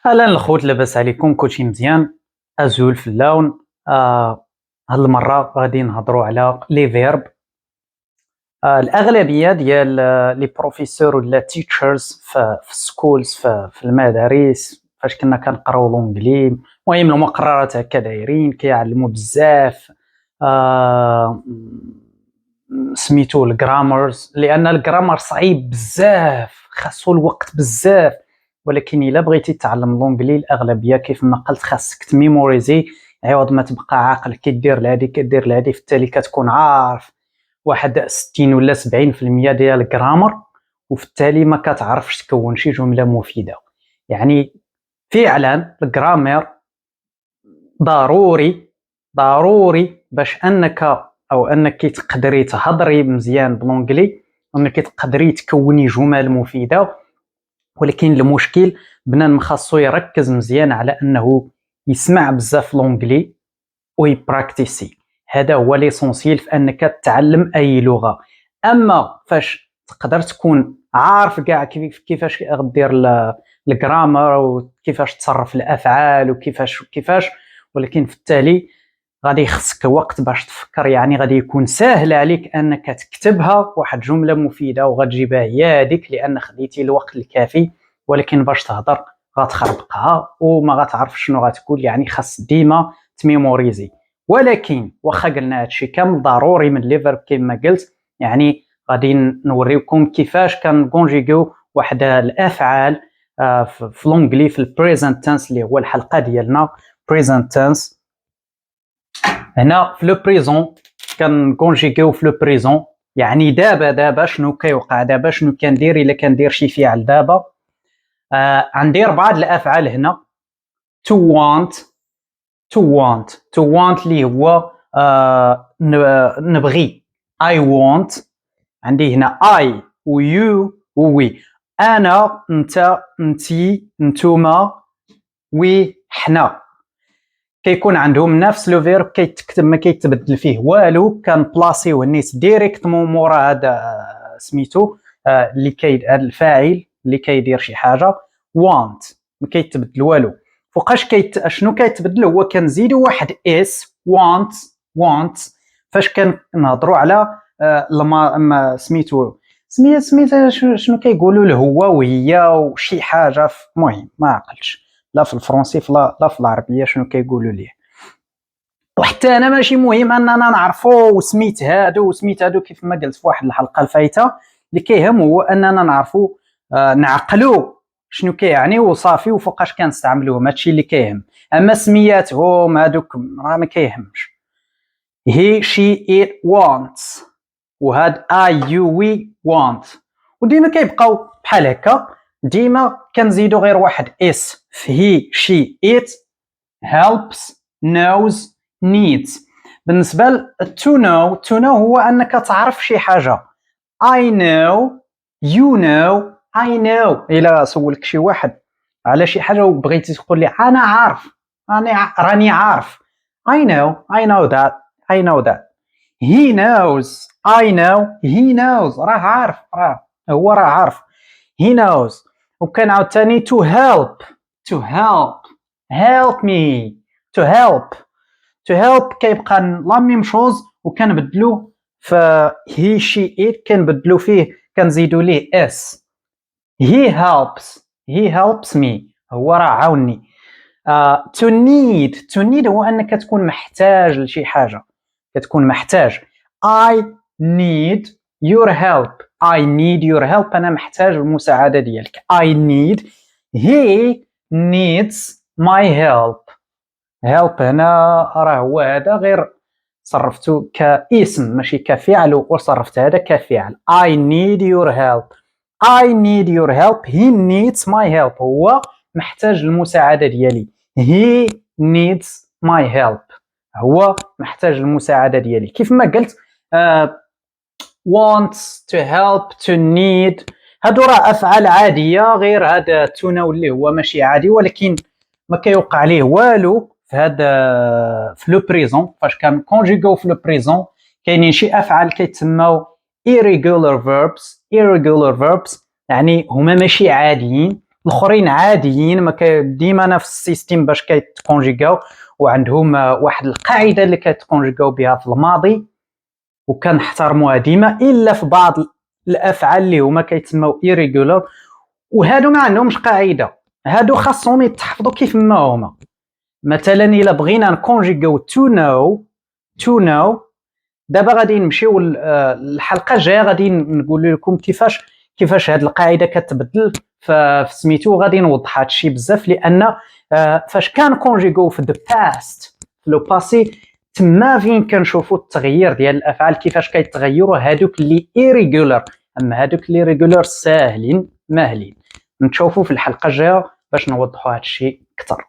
اهلا الخوت، لاباس عليكم؟ كلشي مزيان؟ ازول في اللون. هاد المره غادي نهضروا على لي فيرب. الاغلبيه ديال لي بروفيسور ولا تيتشرز في السكولز، في المدارس فاش كنا كنقراو لونجلي. المهم المقررات هكا دايرين كيعلموا بزاف. آه سميتو الجرامرز، لان الجرامر صعيب بزاف، خاصو الوقت بزاف. ولكن الا بغيتي تعلم لونجلي الاغلبيه كيف ما قلت خاصك تميموريزي، عوض ما تبقى عاقل كدير لهادي كدير لهادي، في التالي كتكون عارف واحد 60 ولا 70% ديال الجرامر، وفي التالي ما كتعرفش تكون شي جمله مفيده. يعني فعلا الجرامر ضروري، ضروري باش انك تقدري تهضري مزيان بلونجلي، وانك تقدري تكوني جمل مفيده. ولكن المشكل بنادم خاصو يركز مزيان على انه يسمع بزاف لونجلي ويبراكتيسي. هذا هو ليسونسيال في انك تتعلم اي لغه. اما فاش تقدر تكون عارف كاع كيفاش غدير الجرامر، وكيفاش تصرف الافعال، وكيفاش ولكن في التالي غادي يخصك وقت باش تفكر. يعني غادي يكون سهل عليك انك تكتبها واحد جمله مفيده وغتجيبها هي هذيك لان خديتي الوقت الكافي، ولكن باش تهضر غتخربقها وما غتعرف شنو غتقول. يعني خاص ديما تميموريزي. ولكن واخا قلنا هادشي كامل ضروري من لي فيرب كما قلت، يعني غادي نوريكم كيفاش كنكونجيغيو واحد الافعال في لونجلي في البريزنت تنس اللي هو الحلقه ديالنا بريزنت تنس. هنا في لو بريزون كنكونجيغيو في لو بريزون، يعني دابا شنو كيوقع، دابا شنو كندير الا كندير شي فعل دابا. غندير بعض الافعال هنا. to want to want اللي هو نبغي. I want، عندي هنا I و you و we. انا، انت، انتي، نتوما، وي، حنا. كيكون عندهم نفس لو فيرب كيتكتب ما كيتبدل فيه والو، كان بلاصيوه الناس ديريكتمون مورا هذا سميتو اللي الفاعل اللي كيدير شي حاجه. want ما كيتبدل والو. فوقاش شنو كيتبدل؟ هو كنزيدوا واحد اس want فاش كنهضروا على لما سميتو سميت شنو كيقولوا له هو وهي وشي حاجه. المهم ما عقلتش لا في الفرنسي لا في العربيه شنو كيقولوا ليه. وحتى انا ماشي مهم اننا نعرفوا وسميت هادو كيف ما قلت في واحد الحلقه الفايته. اللي كيهم هو اننا نعرفوا نعقلوا شنو كيعني وصافي، وفوقاش كنستعملوهم هادشي اللي كيهم. اما سمياتهم هادوك راه ما كيهمش. he she it wants، وهاد I you we want. وديما كيبقاو بحال هكا، ديما كنزيدو غير واحد اس في he she it. helps knows needs. بالنسبه to know هو انك تعرف شي حاجه. I know you know I know. الا سولك شي واحد على شي حاجه وبغيتي تقول لي انا عارف، راني عارف. I know that I know that. he knows I know he knows. راه عارف، هو عارف. he knows. وكان عاوتاني to help me to help كيبقى لا ميم شوز، وكنبدلو في he she it كنبدلو فيه كنزيدو ليه اس. he helps me هو راه عاوني. to need هو انك تكون محتاج لشي حاجه، كتكون محتاج. I need your help انا محتاج المساعده ديالك. I need. he needs my help هنا راه هو هذا غير صرفتو كاسم ماشي كفعل، وصرفت هذا كفعل. I need your help he needs my help هو محتاج المساعدة ديالي. he needs my help هو محتاج المساعدة ديالي. كيف ما قلت wants to help to need هادو راه افعال عادية، غير هذا to know اللي هو ماشي عادي، ولكن ما كيوقع عليه والو في هذا في لو بريزون. فاش كان كونجيغو في لو بريزون كاينين شي افعال كيتسموا irregular verbs يعني هما ماشي عاديين. الاخرين عاديين ما ديما نفس السيستم باش كيتكونجيكاو وعندهم واحد القاعده اللي كيتكونجيكاو بها في الماضي وكنحترموها ديما الا في بعض الافعال اللي هما كيتسموا irregular وهادو ما عندهمش قاعده هادو خاصهم يتحفظوا كيف ما هما مثلا الا بغينا نكونجيكاو to know دابا غادي نمشيو الحلقه الجايه غادي نقول لكم كيفاش هاد القاعده كتبدل في سميتو غادي نوضح هاد الشيء بزاف لان فاش كان كونجيكو في the past في لو باسي تما فين كنشوفوا التغيير ديال الافعال كيفاش كيتغيروا هادوك اللي irregular اما هادوك اللي regular ساهلين ماهلين نشوفوا في الحلقه الجايه باش نوضحوا هاد الشيء اكثر